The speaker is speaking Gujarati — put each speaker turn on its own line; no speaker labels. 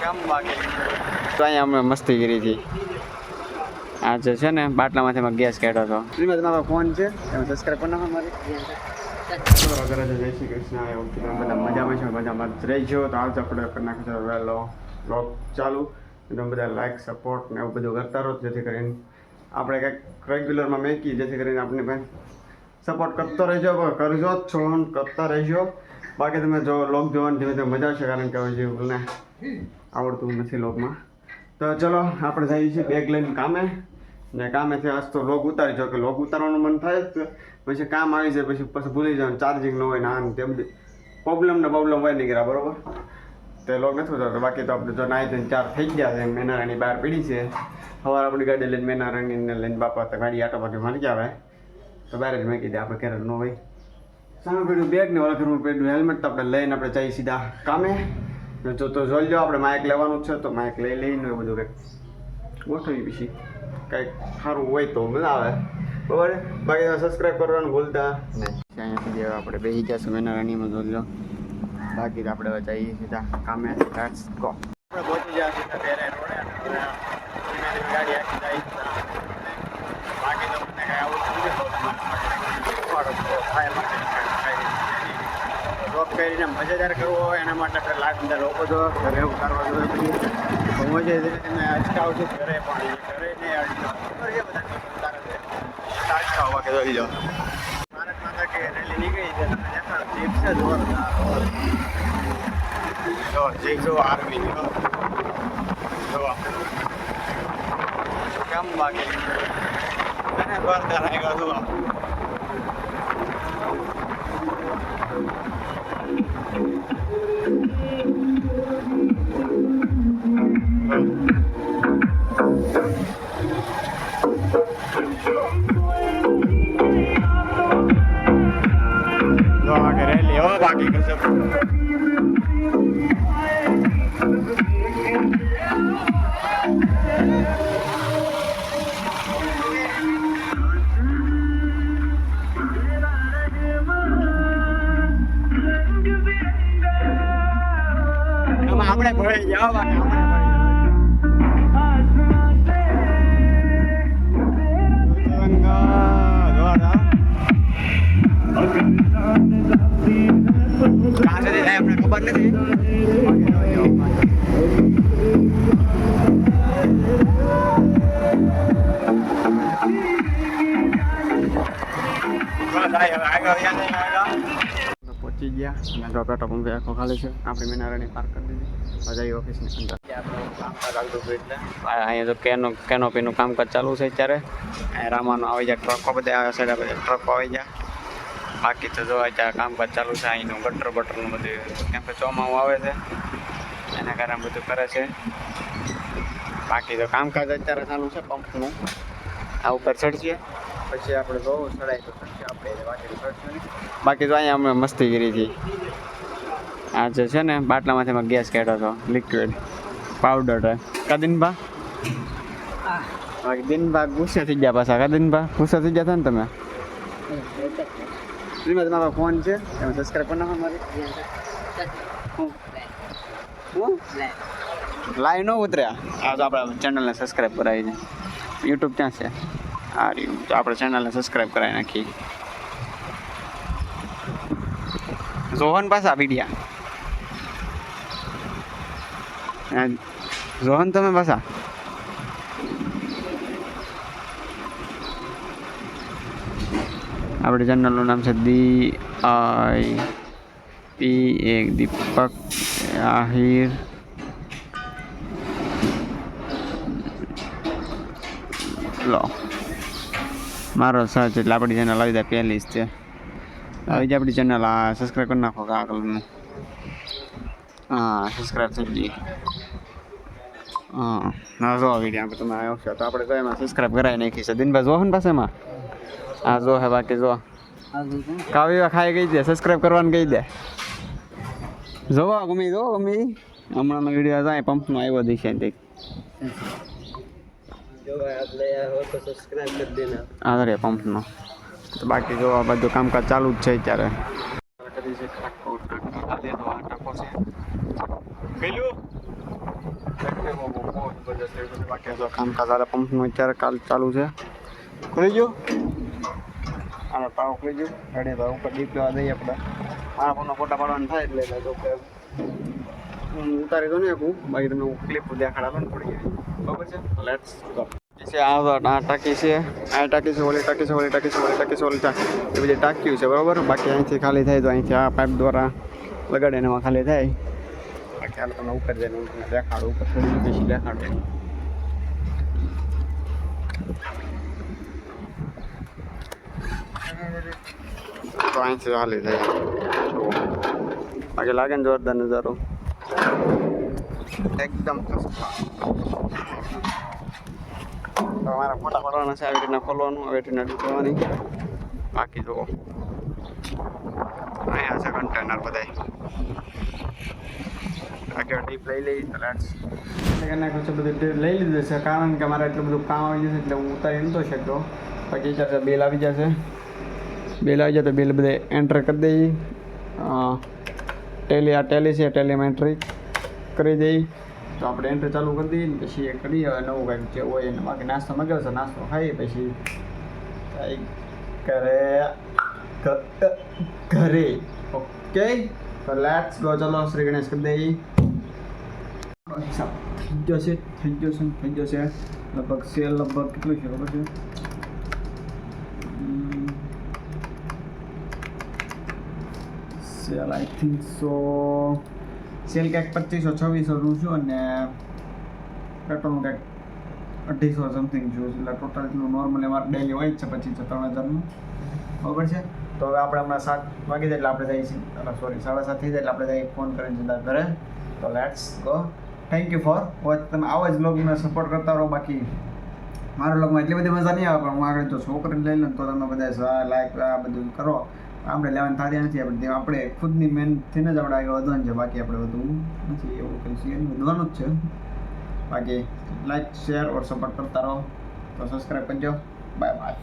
કામ બાકી તો અહીંયા અમે મસ્તી કરી હતી. આજે છે ને બાટલામાંથી મેં ગેસ કાઢ્યો હતો. એમાં તમારો ફોન છે તમે સબસ્ક્રાઈબ કરી નાખો મારી. જય શ્રી કૃષ્ણ. બધા મજામાં છે, મજામાં જ રહેજો. તો આજે આપણે કરી નાખીશું વહેલો બ્લોગ ચાલુ. તમે બધા લાઈક સપોર્ટ ને એવું બધું કરતા રહો, જેથી કરીને આપણે કંઈક રેગ્યુલરમાં મેકી, જેથી કરીને આપણે કંઈ સપોર્ટ કરતો રહેજો. કરજો જ છો, કરતા રહેજો. બાકી તમે જો લોક જોવાની ધીમે ધીમે મજા આવશે, કારણ કે હજી ભૂલને આવડતું નથી લોકમાં. તો ચલો આપણે જઈએ છીએ બેગ લઈને કામે, ને કામેથી આજ તો લોગ ઉતારી જો કે લોગ ઉતારવાનું મન થાય પછી કામ આવી જાય, પછી ભૂલી જવાનું, ચાર્જિંગ ન હોય ને આ તેમ પ્રોબ્લેમ હોય નહીં કર્યા બરાબર. તે લોગ નથી ઉતારતો. બાકી તો આપણે જો નાહી ધોઈને 4 થઈ ગયા છે. મેનારાણી બહાર પડી છે. સવારે આપણી ગાડી લઈને મેનારાણીને લઈને બાપા તો ગાડી આટો પાટી મારી આવે તો બહાર જ મેકી દે, આપણે ઘરે ન હોય. સામે પડ્યું બેગ ને ઓલા ઘરમાં પડ્યું હેલ્મેટ. તો આપણે લઈને આપણે જઈએ સીધા કામે. જો તો જોઈ લો, આપણે માઇક લેવાનું છે તો માઇક લઈને એ બધું કંઈક ગોઠવી પછી કંઈક સારું હોય તો મજા આવે બરાબર. બાકી સબસ્ક્રાઈબ કરવાનું ભૂલતા નહીં. અહીંયા સુધી હવે આપણે બેસી જઈશું મેનારાણીમાં જોઈ લો. બાકી તો આપણે જઈએ સીધા કામે. Let's go. આપણે પહોંચી ગયા સીધા બેરે રોડે. ગાડી આખી જાય. બાકી તો મને કાંઈ આવું રોક કરીને મજેદાર કરવો હોય એના માટે આપણે લાખ બધા લોકો જો ઘરે એવું કરવા જોઈએ. પછી મજા તમે અટકાવ છો ઘરે પણ ઘરે નહીં અટકાવ કે જોઈ લો. ભારત માતા કે રેલી નીકળી છે, તમે દેખાડો જીપ છે જો જીપ જો આર્મી જો કામ બાકી અને બસ કરાઈ ગયો. રેલી હો બાકી કરશે. આપણે ભળી જાવ બાકી આપણે ખબર નથી. પહોંચી ગયા અને જો પેટ્રોલ પંપે આખો ખાલી છે. આપણી મેનારાણી પાર્ક કરી દીધી. હજારી ઓફિસની અંદર કામકાજ ચાલતું હતું એટલે અહીંયા તો કેનોપીનું કામકાજ ચાલુ છે અત્યારે. રામાનું આવી જાય ટ્રકો બધા આવે છે, બધા ટ્રકો આવી જાય. બાકી તો જો અત્યારે કામકાજ ચાલુ છે. અહીંનું ગટર બટરનું બધું, કેમ કે ચોમાસું આવે છે એના કારણે બધું કરે છે. બાકી તો કામકાજ અત્યારે ચાલુ છે પંપનું. આ ઉપર ચડશે પછી આપણે જોવું ચડાય તો ચડશે આપણે, બાકી ચડશે નહીં. બાકી તો અહીંયા અમે મસ્તી કરી હતી. આજે છે ને બાટલામાંથી મેં ગેસ કાઢ્યો હતો, લિક્વિડ પાવડર છે. કદીનભા દિનભા ગુસ્સે થઈ ગયા પાછા. કદીનભા ગુસ્સે થઈ ગયા હતા ને તમે. એમાં તમારો ફોન છે તમે સબસ્ક્રાઈબ કરી નાખો મારી. લાઈવ ન ઉતર્યા આ તો આપણે ચેનલને સબસ્ક્રાઈબ કરાવી છે. યુટ્યુબ ક્યાં છે? આ રહ્યું. તો આપણે ચેનલને સબસ્ક્રાઈબ કરાવી નાખી. જોહન પાછા પીડિયા જોહન તમે પાછા આપણી ચેનલનું નામ છે દીપક આહિર. લો મારો સર્ચ એટલે આપણી ચેનલ આવી જાય પહેલી જ છે. આવી જાય આપણી ચેનલ. આ સબસ્ક્રાઈબ કરી નાખો આગળનું. હા સબસ્ક્રાઈબ થઈ ગઈ. હા જો વિડીયો આપણે તમે આવ્યો છો તો આપણે તો એમાં સબસ્ક્રાઈબ કરાવી નાખી છે. દિનભાઈ જો ને પાસે એમાં હા જો હે. બાકી જો કાવ્ય ખાઈ ગઈ દે, સબસ્ક્રાઈબ કરવાનું કહી દે. જોવા ગમી હમણાંનો વિડીયો જાય પંપનો આવ્યો દેખાય તે. હા રે પંપનો. તો બાકી જો આ બધું કામકાજ ચાલુ જ છે અત્યારે. કે તો કામકાજ આ પંપનું અત્યારે કાલ ચાલુ છે. ખુલી ગયું આનો પાવ ખુલી ગયું રેડી. તો ઉપર ડીપ લેવા દઈએ આપણે. આ ફોનનો ફોટા પાડવાના થાય એટલે તો કે હું ઉતારી દઉં ને એકું બાકી તમને હું ક્લિપ દેખાડા પણ પડી ગઈ. બરાબર છે. Let's go. આ ટાંકી છે, આ ટાંકી છે, ઓલી ટાંકી છે, ઓલી ટાંકી છે, ઓલી ટાંકી છે, ઓલી એ બધી ટાંક્યું છે. બરાબર. બાકી અહીંથી ખાલી થાય તો અહીંથી આ પાઇપ દ્વારા લગાડીને એમાં ખાલી થાય. બાકી હાલ તમને ઉપર જઈને હું તમને દેખાડું. ઉપર થોડી બેસી દેખાડું. તો અહીંથી હાલી થાય. બાકી લાગે ને જોરદાર નજારો એકદમ. અમારા ફોટા પાડવાના છે. આવી રીતના ખોલવાનું, આવી રીતના ઢૂકવાની. બાકી જુઓ અહીંયા છે કન્ટેનર બધાય. આગળ ડીપ લઈ લઈ તો લેટ્સ નાખું છે. બધું લઈ લીધું છે કારણ કે મારે એટલું બધું કામ આવી જશે એટલે હું ઉતારી નતો શકતો. બાકી ચાલશે બિલ આવી જશે. બિલ આવી જાય તો બિલ બધે એન્ટર કરી દઈએ. ટેલી આ ટેલી છે, ટેલીમાં એન્ટ્રી કરી દઈએ તો આપણે એન્ટ્રી ચાલુ કરી દઈએ ને પછી એ કરીએ નવું કંઈક જે હોય એને. બાકી નાસ્તો મગાવશે, નાસ્તો ખાઈએ પછી ઘરે. ઓકે તો લેટ્સ ગો. ચલો શ્રી ગણેશ કરી દઈએ. હિસાબ થઈ ગયો છે, થઈ ગયો છે, થઈ ગયો છે. લગભગ સેલ લગભગ કેટલું છે ખબર છે? Cell I think so cell કંઈક 2500-2600નું છું અને પેટ્રોલનું કંઈક 2800 સમથિંગ છું. એટલે ટોટલ એટલું નોર્મલી અમારે ડેલી હોય જ છે 2500-3000નું. બરાબર છે. તો હવે આપણે હમણાં 7 વાગી જાય એટલે આપણે જઈએ છીએ. સોરી 7:30 થઈ જાય એટલે આપણે જઈએ ફોન કરીને જતા ઘરે. તો let's go. Thank you for watch. તમે આવા જ બ્લોગને સપોર્ટ કરતા રહો. બાકી મારા બ્લોગમાં એટલી બધી મજા નહીં આવે પણ હું આગળ જો છોકરીને લઈ લઉં તો તમે બધા લાઈક આ બધું કરો. આપણે લેવાની થતી નથી. આપણે ખુદની મહેનતથીને જ આપણે આગળ વધવાનું છે. બાકી આપણે વધવું નથી એવું કંઈ છે વધવાનું જ છે. બાકી લાઈક શેર ઓર સપોર્ટ કરતા રહો. તો સબસ્ક્રાઈબ કરજો. Bye bye.